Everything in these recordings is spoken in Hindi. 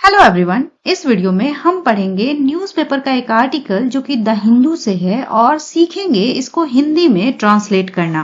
हेलो एवरीवन, इस वीडियो में हम पढ़ेंगे न्यूज़पेपर का एक आर्टिकल जो कि द हिंदू से है और सीखेंगे इसको हिंदी में ट्रांसलेट करना।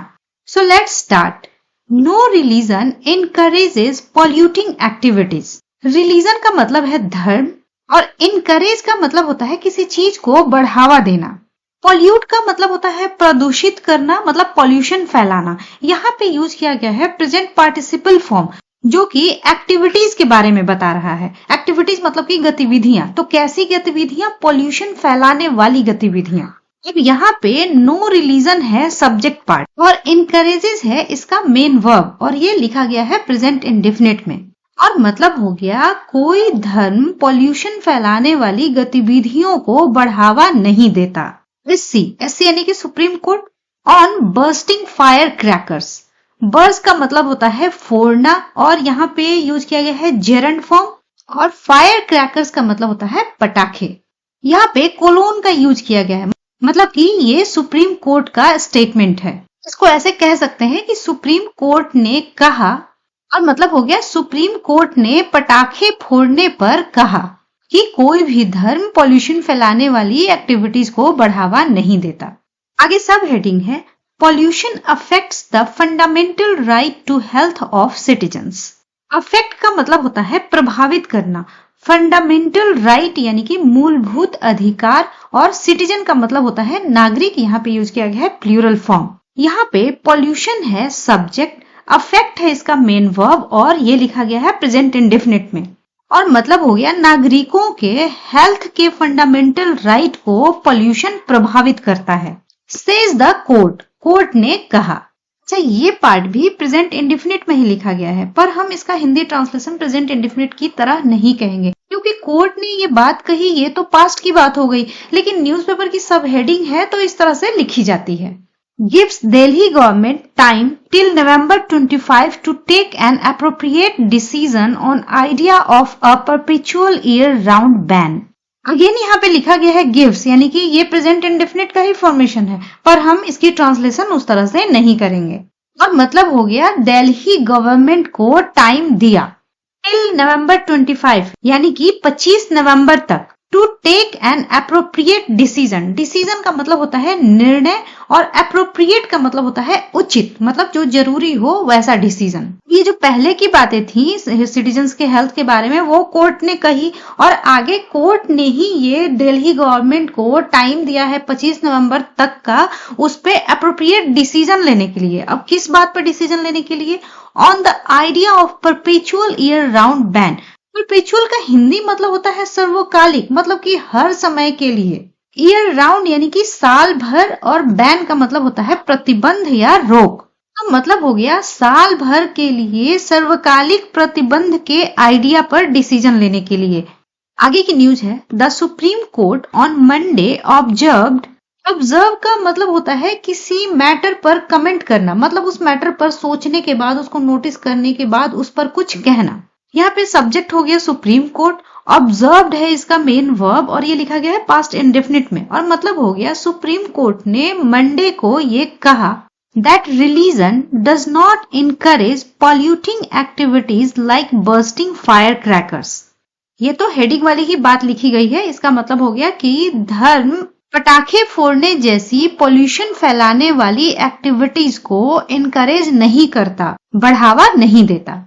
So let's start. No religion encourages polluting activities. Religion का मतलब है धर्म और इनकरेज का मतलब होता है किसी चीज को बढ़ावा देना। पॉल्यूट का मतलब होता है प्रदूषित करना, मतलब पॉल्यूशन फैलाना। यहाँ पे यूज किया गया है प्रेजेंट पार्टिसिपल फॉर्म जो कि एक्टिविटीज के बारे में बता रहा है। एक्टिविटीज मतलब कि गतिविधियां। तो कैसी गतिविधियां? पॉल्यूशन फैलाने वाली गतिविधियां। अब यहाँ पे नो रिलीजन है सब्जेक्ट पार्ट और इनकरेजेस है इसका मेन वर्ब और ये लिखा गया है प्रेजेंट इंडेफिनिट में। और मतलब हो गया कोई धर्म पॉल्यूशन फैलाने वाली गतिविधियों को बढ़ावा नहीं देता। एससी यानी कि supreme court on bursting fire crackers. Burst का मतलब होता है फोड़ना और यहाँ पे यूज किया गया है जेरंड फॉर्म। और फायर क्रैकर्स का मतलब होता है पटाखे। यहाँ पे कोलोन का यूज किया गया है, मतलब कि ये सुप्रीम कोर्ट का स्टेटमेंट है। इसको ऐसे कह सकते हैं कि सुप्रीम कोर्ट ने कहा, और मतलब हो गया सुप्रीम कोर्ट ने पटाखे फोड़ने पर कहा कि कोई भी धर्म पॉल्यूशन फैलाने वाली एक्टिविटीज को बढ़ावा नहीं देता। आगे सब हेडिंग है Pollution affects the fundamental right to health of citizens. Affect का मतलब होता है प्रभावित करना, फंडामेंटल राइट यानी कि मूलभूत अधिकार, और सिटीजन का मतलब होता है नागरिक। यहाँ पे यूज किया गया है प्लूरल फॉर्म। यहाँ पे पॉल्यूशन है सब्जेक्ट, अफेक्ट है इसका मेन वर्ब और ये लिखा गया है प्रेजेंट इंडेफिनिट में। और मतलब हो गया नागरिकों के हेल्थ के फंडामेंटल राइट को पॉल्यूशन प्रभावित करता है। सेज द कोर्ट ने कहा। अच्छा, ये पार्ट भी प्रेजेंट इंडेफिनिट में ही लिखा गया है, पर हम इसका हिंदी ट्रांसलेशन प्रेजेंट इंडेफिनिट की तरह नहीं कहेंगे क्योंकि कोर्ट ने ये बात कही, ये तो पास्ट की बात हो गई। लेकिन न्यूज़पेपर की सब हेडिंग है तो इस तरह से लिखी जाती है। Gives Delhi government time till November 25 to take an appropriate decision on idea of a perpetual year-round ban. Again यहाँ पे लिखा गया है गिव्स, यानी कि ये प्रेजेंट इंडेफिनिट का ही फॉर्मेशन है, पर हम इसकी ट्रांसलेशन उस तरह से नहीं करेंगे। और मतलब हो गया दिल्ली गवर्नमेंट को टाइम दिया टिल November 25 यानी कि 25 नवंबर तक, to take an appropriate decision. Decision का मतलब होता है निर्णय और अप्रोप्रिएट का मतलब होता है उचित, मतलब जो जरूरी हो वैसा डिसीजन। ये जो पहले की बातें थी सिटीजन्स के हेल्थ के बारे में वो कोर्ट ने कही और आगे कोर्ट ने ही ये दिल्ली गवर्नमेंट को टाइम दिया है 25 नवंबर तक का उस पे अप्रोप्रिएट डिसीजन लेने के लिए। अब किस बात पर डिसीजन लेने के लिए? On the idea of perpetual year round ban. Perpetual का हिंदी मतलब होता है सर्वकालिक, मतलब कि हर समय के लिए। ईयर राउंड यानी कि साल भर, और बैन का मतलब होता है प्रतिबंध या रोक। तो मतलब हो गया साल भर के लिए सर्वकालिक प्रतिबंध के आइडिया पर डिसीजन लेने के लिए। आगे की न्यूज है the supreme court on Monday observed. Observe का मतलब होता है किसी मैटर पर कमेंट करना, मतलब उस मैटर पर सोचने के बाद, उसको नोटिस करने के बाद उस पर कुछ कहना। यहाँ पे सब्जेक्ट हो गया सुप्रीम कोर्ट, ऑब्जर्व्ड है इसका मेन वर्ब और ये लिखा गया है पास्ट इंडेफिनिट में। और मतलब हो गया सुप्रीम कोर्ट ने मंडे को ये कहा that religion does not encourage polluting activities like bursting fire crackers. ये तो हेडिंग वाली ही बात लिखी गई है। इसका मतलब हो गया कि धर्म पटाखे फोड़ने जैसी पॉल्यूशन फैलाने वाली एक्टिविटीज को इनकरेज नहीं करता, बढ़ावा नहीं देता।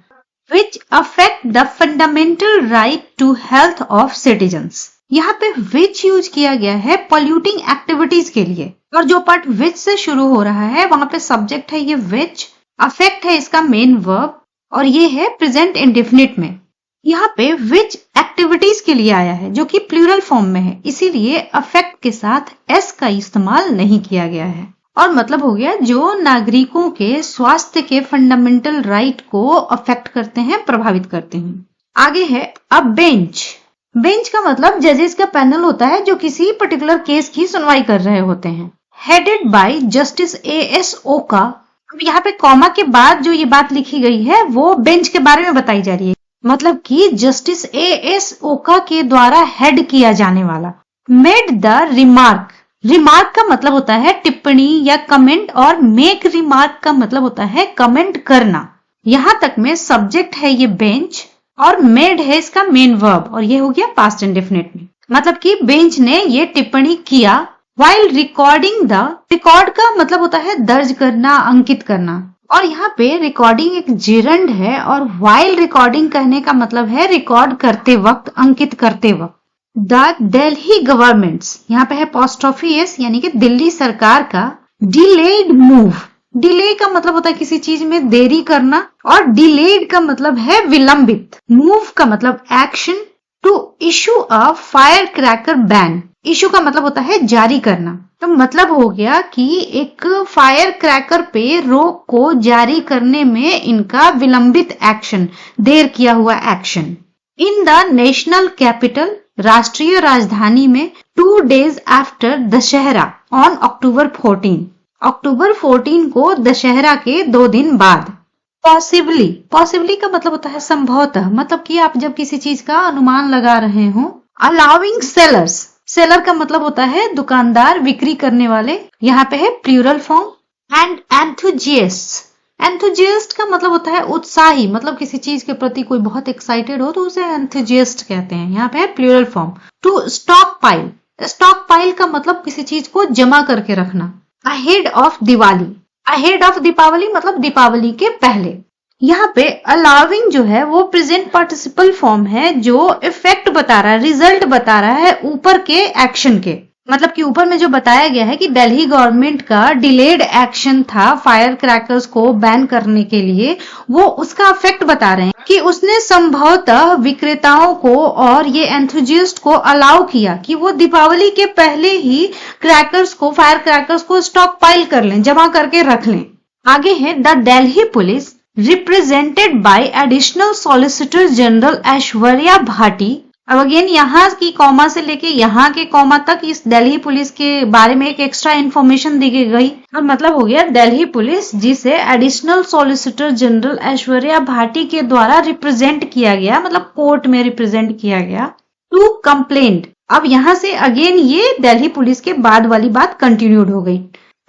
Which affect the fundamental right to health of citizens. यहाँ पे which यूज किया गया है polluting activities के लिए, और जो पार्ट which से शुरू हो रहा है वहां पे सब्जेक्ट है ये which, affect है इसका मेन वर्ब और ये है प्रेजेंट इंडेफिनिट में। यहाँ पे which एक्टिविटीज के लिए आया है जो कि प्लूरल फॉर्म में है, इसीलिए affect के साथ s का इस्तेमाल नहीं किया गया है। और मतलब हो गया जो नागरिकों के स्वास्थ्य के फंडामेंटल राइट को अफेक्ट करते हैं, प्रभावित करते हैं। आगे है अब बेंच। बेंच का मतलब जजेस का पैनल होता है जो किसी पर्टिकुलर केस की सुनवाई कर रहे होते हैं। Headed by justice A.S. ओका। अब यहाँ पे कॉमा के बाद जो ये बात लिखी गई है वो बेंच के बारे में बताई जा रही है, मतलब कि जस्टिस A.S. ओका के द्वारा हेड किया जाने वाला। Made the remark. रिमार्क का मतलब होता है टिप्पणी या कमेंट, और मेक रिमार्क का मतलब होता है कमेंट करना। यहां तक में सब्जेक्ट है ये बेंच और मेड है इसका मेन वर्ब और ये हो गया पास्ट इंडेफिनिट में। मतलब कि बेंच ने ये टिप्पणी किया while recording the, रिकॉर्ड का मतलब होता है दर्ज करना, अंकित करना, और यहाँ पे रिकॉर्डिंग एक जिरंड है और while रिकॉर्डिंग कहने का मतलब है रिकॉर्ड करते वक्त, अंकित करते वक्त। द दिल्ली गवर्नमेंट्स, यहाँ पे है apostrophe s यानी कि दिल्ली सरकार का डिलेड मूव, डिले का मतलब होता है किसी चीज में देरी करना और डिलेड का मतलब है विलंबित, मूव का मतलब action, to issue a firecracker ban, issue का मतलब होता है जारी करना। तो मतलब हो गया कि एक फायर क्रैकर पे रोक को जारी करने में इनका विलंबित एक्शन, देर किया हुआ action. In the national capital, राष्ट्रीय राजधानी में 2 days after Dussehra on October 14, अक्टूबर 14 को दशहरा के 2 दिन बाद। पॉसिबली, पॉसिबली का मतलब होता है संभवतः, मतलब कि आप जब किसी चीज का अनुमान लगा रहे हो। अलाउिंग सेलर्स, सेलर का मतलब होता है दुकानदार, बिक्री करने वाले, यहाँ पे है plural form. And enthusiast, enthusiast का मतलब होता है उत्साही, मतलब किसी चीज के प्रति कोई बहुत एक्साइटेड हो तो उसे एंथुजियास्ट कहते हैं, यहाँ पे है plural form. To stockpile, stockpile का मतलब किसी चीज को जमा करके रखना। Ahead of Diwali, ahead of Deepavali मतलब दीपावली के पहले। यहाँ पे अलाउिंग जो है वो प्रेजेंट पार्टिसिपल फॉर्म है जो इफेक्ट बता रहा है, रिजल्ट बता रहा है ऊपर के एक्शन के। मतलब कि ऊपर में जो बताया गया है कि दिल्ली गवर्नमेंट का डिलेड एक्शन था फायर क्रैकर्स को बैन करने के लिए, वो उसका इफेक्ट बता रहे हैं कि उसने संभवतः विक्रेताओं को और ये एंथुजियास्ट को अलाउ किया कि वो दीपावली के पहले ही क्रैकर्स को, फायर क्रैकर्स को स्टॉक पाइल कर लें, जमा करके रख लें। आगे है the Delhi police represented by additional solicitor general Aishwarya Bhati. अब अगेन यहाँ की कॉमा से लेके यहाँ के कॉमा तक इस दिल्ली पुलिस के बारे में एक एक्स्ट्रा इन्फॉर्मेशन दी गई और मतलब हो गया दिल्ली पुलिस जिसे additional solicitor general Aishwarya Bhati के द्वारा रिप्रेजेंट किया गया, मतलब कोर्ट में रिप्रेजेंट किया गया। टू कंप्लेंट, अब यहाँ से अगेन ये दिल्ली पुलिस के बाद वाली बात कंटिन्यूड हो गई।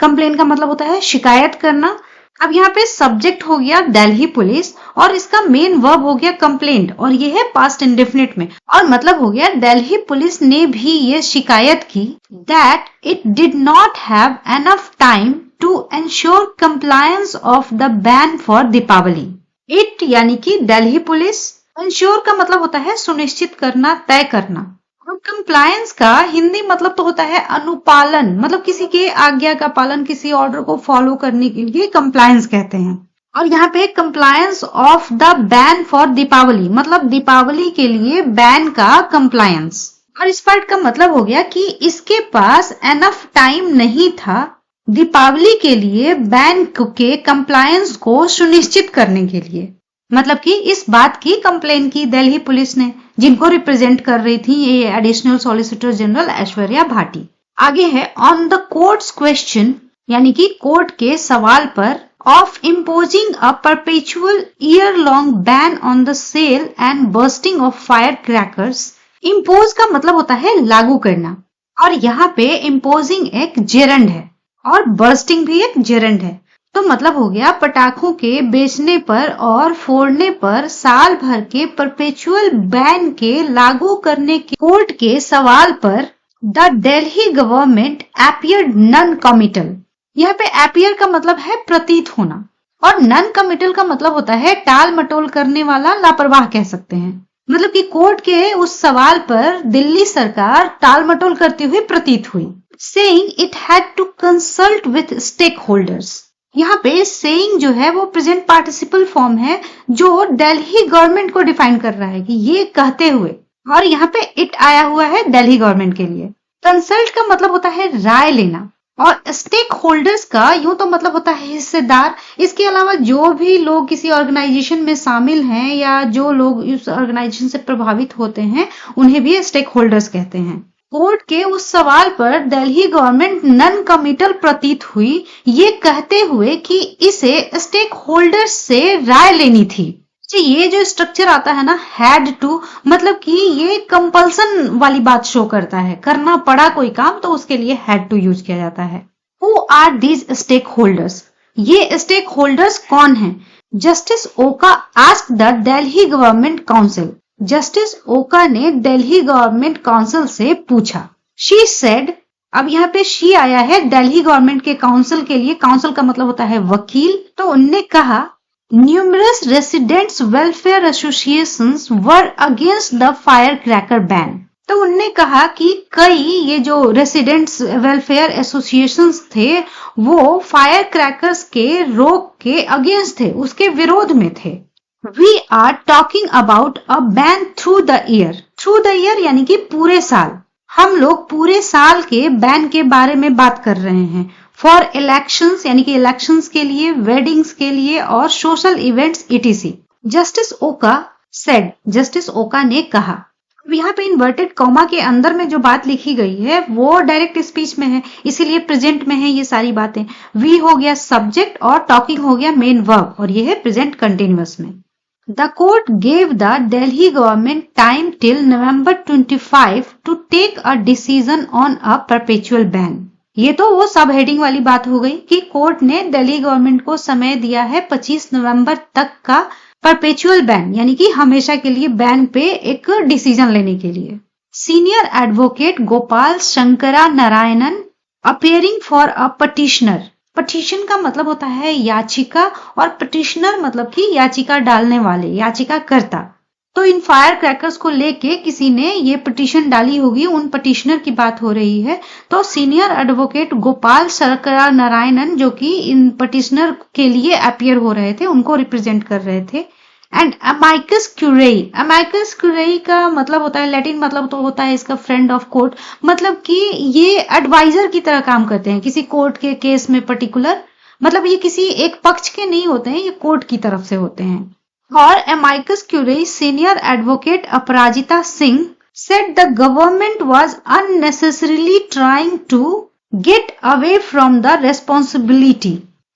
कंप्लेन का मतलब होता है शिकायत करना। अब यहाँ पे सब्जेक्ट हो गया दिल्ली पुलिस और इसका मेन वर्ब हो गया कंप्लेंट और ये है पास्ट इंडेफिनिट में, और मतलब हो गया दिल्ली पुलिस ने भी ये शिकायत की that it did not have enough time to ensure compliance of the ban for Deepavali. It यानी कि दिल्ली पुलिस, एंश्योर का मतलब होता है सुनिश्चित करना, तय करना, और कंप्लायंस का हिंदी मतलब तो होता है अनुपालन, मतलब किसी के आज्ञा का पालन, किसी ऑर्डर को फॉलो करने के लिए कंप्लायंस कहते हैं। और यहाँ पे compliance of the ban for Deepavali, मतलब दीपावली के लिए बैन का कंप्लायंस। और इस पार्ट का मतलब हो गया कि इसके पास एनफ टाइम नहीं था दीपावली के लिए बैन के कंप्लायंस को सुनिश्चित करने के लिए। मतलब कि इस बात की कंप्लेन की दिल्ली पुलिस ने, जिनको रिप्रेजेंट कर रही थी ये additional solicitor general Aishwarya Bhati. आगे है ऑन द कोर्ट्स क्वेश्चन, यानी कि कोर्ट के सवाल पर of imposing a perpetual year long ban on the sale and bursting of firecrackers. Impose का मतलब होता है लागू करना और यहाँ पे इम्पोजिंग एक जेरंड है और बर्स्टिंग भी एक जेरंड है। तो मतलब हो गया पटाखों के बेचने पर और फोड़ने पर साल भर के परपेचुअल बैन के लागू करने के कोर्ट के सवाल पर the Delhi government appeared non committal. यहाँ पे अपीयर का मतलब है प्रतीत होना और नॉन कमिटल का मतलब होता है टाल मटोल करने वाला, लापरवाह कह सकते हैं। मतलब कि कोर्ट के उस सवाल पर दिल्ली सरकार टाल मटोल करती हुई प्रतीत हुई। Saying it had to consult with stakeholders, यहाँ पे सेइंग जो है वो प्रेजेंट पार्टिसिपल फॉर्म है जो दिल्ली गवर्नमेंट को डिफाइन कर रहा है कि ये कहते हुए, और यहाँ पे इट आया हुआ है दिल्ली गवर्नमेंट के लिए। कंसल्ट का मतलब होता है राय लेना और स्टेक होल्डर्स का यूं तो मतलब होता है हिस्सेदार। इसके अलावा जो भी लोग किसी ऑर्गेनाइजेशन में शामिल हैं या जो लोग इस ऑर्गेनाइजेशन से प्रभावित होते हैं उन्हें भी स्टेक होल्डर्स कहते हैं। कोर्ट के उस सवाल पर दिल्ली गवर्नमेंट नॉन कमिटल प्रतीत हुई, ये कहते हुए कि इसे स्टेक होल्डर्स से राय लेनी थी। ये जो स्ट्रक्चर आता है ना हैड टू, मतलब कि ये कंपल्सन वाली बात शो करता है, करना पड़ा कोई काम तो उसके लिए हैड टू यूज किया जाता है। Who are these stakeholders, ये स्टेक होल्डर्स कौन हैं? Justice Oka asked the Delhi government counsel, justice Oka ने दिल्ली गवर्नमेंट काउंसिल से पूछा। शी सेड, अब यहाँ पे शी आया है दिल्ली गवर्नमेंट के काउंसिल के लिए, काउंसिल का मतलब होता है वकील। तो उनने कहा, numerous residents welfare associations were against the fire cracker ban. तो उनने कहा कि कई ये जो रेसिडेंट्स वेलफेयर एसोसिएशंस थे वो फायर क्रैकर्स के रोक के अगेंस्ट थे, उसके विरोध में थे। We are talking about a ban through the year यानी कि पूरे साल, हम लोग पूरे साल के बैन के बारे में बात कर रहे हैं। फॉर इलेक्शंस यानी कि इलेक्शंस के लिए, वेडिंग्स के लिए और सोशल इवेंट्स etc। जस्टिस ओका सेड, जस्टिस ओका ने कहा। अब यहाँ पे इन्वर्टेड कॉमा के अंदर में जो बात लिखी गई है वो डायरेक्ट स्पीच में है, इसीलिए प्रेजेंट में है ये सारी बातें। वी हो गया सब्जेक्ट और टॉकिंग हो गया मेन वर्ब, और ये है प्रेजेंट कंटिन्यूअस में। The court gave the Delhi government time till November 25 to take a decision on a perpetual ban। ये तो वो सब हेडिंग वाली बात हो गई कि कोर्ट ने दिल्ली गवर्नमेंट को समय दिया है 25 नवंबर तक का परपेचुअल बैन यानी कि हमेशा के लिए बैन पे एक डिसीजन लेने के लिए। Senior advocate Gopal Shankara Narayanan appearing for a petitioner, petition का मतलब होता है याचिका और पटिशनर मतलब कि याचिका डालने वाले, याचिका करता। तो इन फायर क्रैकर्स को लेके किसी ने ये पिटीशन डाली होगी, उन पटिशनर की बात हो रही है। तो सीनियर एडवोकेट गोपाल शंकरा नारायणन जो कि इन पटिशनर के लिए अपीयर हो रहे थे, उनको रिप्रेजेंट कर रहे थे। एंड अमाइकस क्यूरेई, अमाइकस क्यूरेई का मतलब होता है, लैटिन मतलब तो होता है इसका फ्रेंड ऑफ कोर्ट, मतलब कि ये एडवाइजर की तरह काम करते हैं किसी कोर्ट के केस में पर्टिकुलर, मतलब ये किसी एक पक्ष के नहीं होते हैं, ये कोर्ट की तरफ से होते हैं। और amicus curiae senior advocate Aparajita Singh said the government was unnecessarily trying to get away from the responsibility।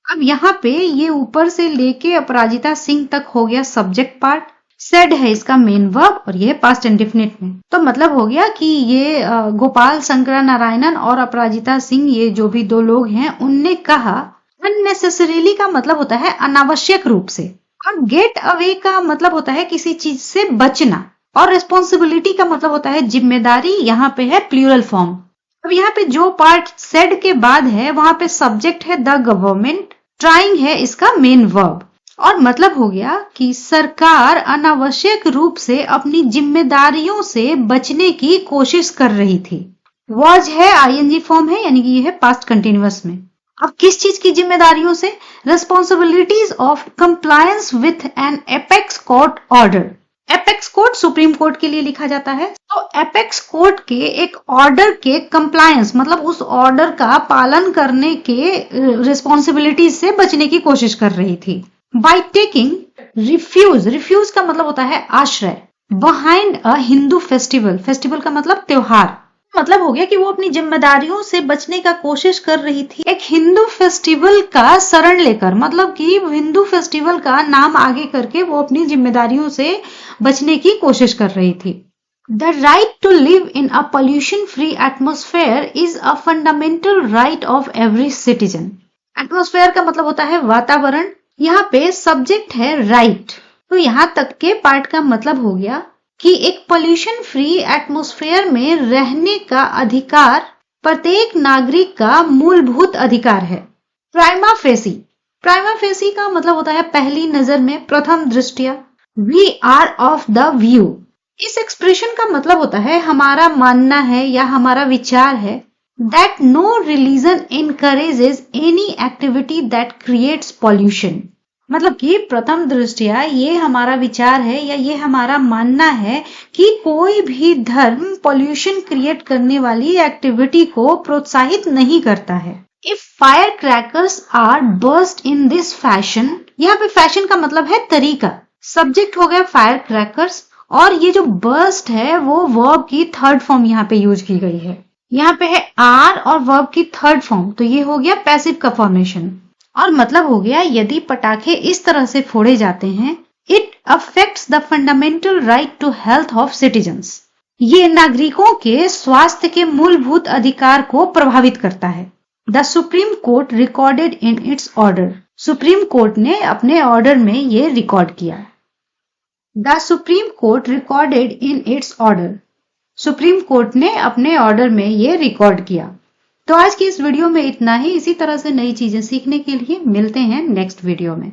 अब यहाँ पे ये ऊपर से लेके अपराजिता सिंह तक हो गया सब्जेक्ट पार्ट, सेड है इसका मेन वर्ब और ये पास्ट इंडेफिनिट में। तो मतलब हो गया कि ये गोपाल शंकरा नारायणन और अपराजिता सिंह ये जो भी दो लोग हैं उनने कहा, अननेसेसरीली का मतलब होता है अनावश्यक रूप से, और गेट अवे का मतलब होता है किसी चीज से बचना, और रिस्पॉन्सिबिलिटी का मतलब होता है जिम्मेदारी, यहाँ पे है प्लूरल फॉर्म। अब यहाँ पे जो पार्ट सेड के बाद है वहां पे सब्जेक्ट है द गवर्नमेंट, ट्राइंग है इसका मेन वर्ब, और मतलब हो गया कि सरकार अनावश्यक रूप से अपनी जिम्मेदारियों से बचने की कोशिश कर रही थी। वॉज है आईएनजी फॉर्म है यानी कि ये है पास्ट कंटिन्यूअस में। अब किस चीज की जिम्मेदारियों से? Responsibilities of compliance with an apex court order. Apex court supreme court के लिए लिखा जाता है, तो एपेक्स कोर्ट के एक ऑर्डर के कंप्लायंस मतलब उस ऑर्डर का पालन करने के रिस्पॉन्सिबिलिटीज से बचने की कोशिश कर रही थी। बाय टेकिंग रिफ्यूज, रिफ्यूज का मतलब होता है आश्रय, behind a Hindu festival, festival का मतलब त्योहार, मतलब हो गया कि वो अपनी जिम्मेदारियों से बचने का कोशिश कर रही थी एक हिंदू फेस्टिवल का शरण लेकर, मतलब कि हिंदू फेस्टिवल का नाम आगे करके वो अपनी जिम्मेदारियों से बचने की कोशिश कर रही थी। The right to live in a pollution free atmosphere is a fundamental right of every citizen. Atmosphere का मतलब होता है वातावरण, यहाँ पे सब्जेक्ट है राइट, तो यहाँ तक के पार्ट का मतलब हो गया कि एक पोल्यूशन फ्री एटमॉस्फेयर में रहने का अधिकार प्रत्येक नागरिक का मूलभूत अधिकार है। प्राइमा फेसी, प्राइमा फेसी का मतलब होता है पहली नजर में, प्रथम दृष्टया। We are of the view, इस एक्सप्रेशन का मतलब होता है हमारा मानना है या हमारा विचार है। That no religion encourages any activity that creates pollution, मतलब कि प्रथम दृष्टया ये हमारा विचार है या ये हमारा मानना है कि कोई भी धर्म पॉल्यूशन क्रिएट करने वाली एक्टिविटी को प्रोत्साहित नहीं करता है। If firecrackers are burst in this fashion, यहाँ पे फैशन का मतलब है तरीका, सब्जेक्ट हो गया फायर क्रैकर्स, और ये जो बर्स्ट है वो वर्ब की थर्ड फॉर्म यहाँ पे यूज की गई है, यहाँ पे है आर और वर्ब की थर्ड फॉर्म, तो ये हो गया पैसिव का फॉर्मेशन, और मतलब हो गया यदि पटाखे इस तरह से फोड़े जाते हैं, it affects the fundamental right to health of citizens, ये नागरिकों के स्वास्थ्य के मूलभूत अधिकार को प्रभावित करता है। The supreme court recorded in its order, supreme court ने अपने ऑर्डर में ये रिकॉर्ड किया। The supreme court recorded in its order. Supreme court ने अपने ऑर्डर में ये रिकॉर्ड किया। तो आज की इस वीडियो में इतना ही। इसी तरह से नई चीजें सीखने के लिए मिलते हैं नेक्स्ट वीडियो में।